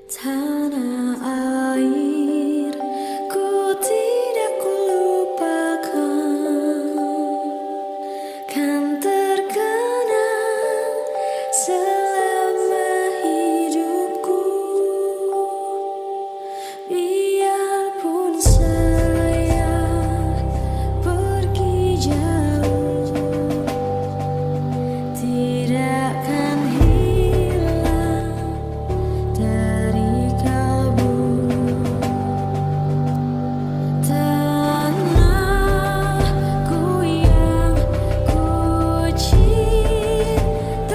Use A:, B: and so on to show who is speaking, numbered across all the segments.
A: Tanah air, ku tidak lupakan, kan terkenang selama hidupku. Biarpun saya pergi jauh, tidak akan hilang dari kalbu. Tanahku yang ku cintai,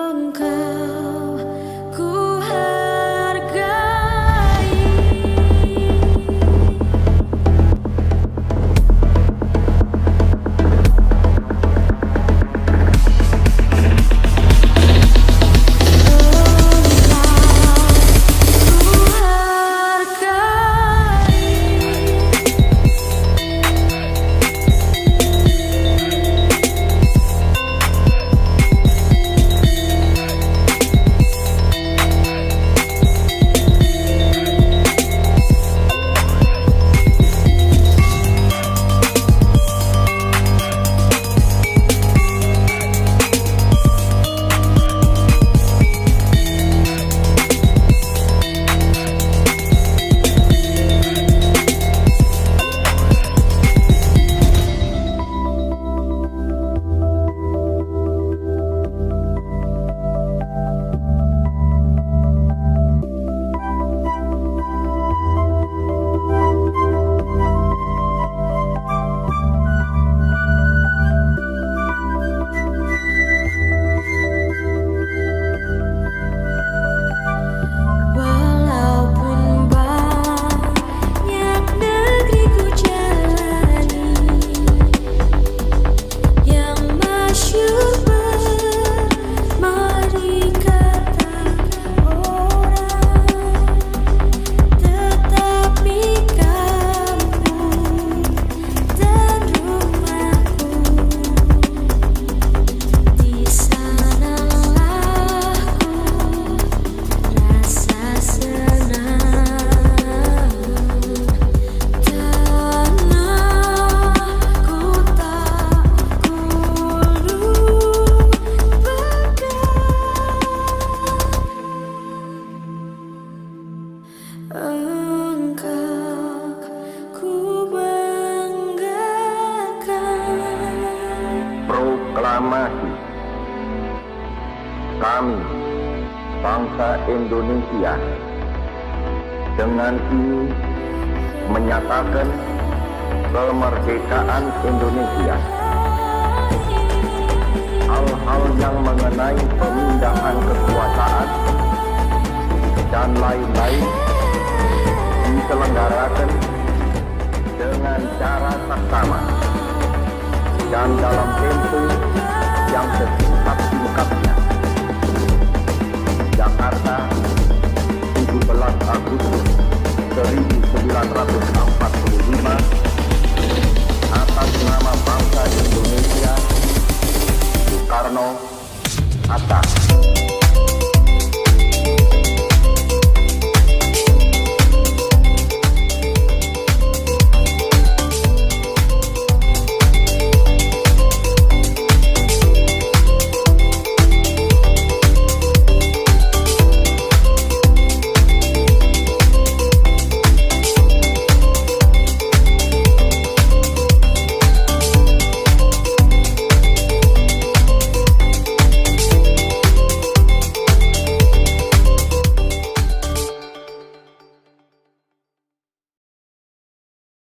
A: engkau ku hargai. Walaupun banyak negeri ku jalani, yang masyhur bermari kata orang, tetapi kampung dan rumahku, di sanalah ku rasa senang. Tanahku tak ku lupakan, engkau ku banggakan.
B: Proklamasi kami, bangsa Indonesia, dengan ini menyatakan kemerdekaan Indonesia. Hal-hal yang mengenai pemindahan kekuasaan dan lain-lain diselenggarakan dengan cara saksama dan dalam tempo yang sesingkat-singkatnya. Jakarta, 17 Agustus 1945, atas nama bangsa Indonesia, Soekarno, Hatta.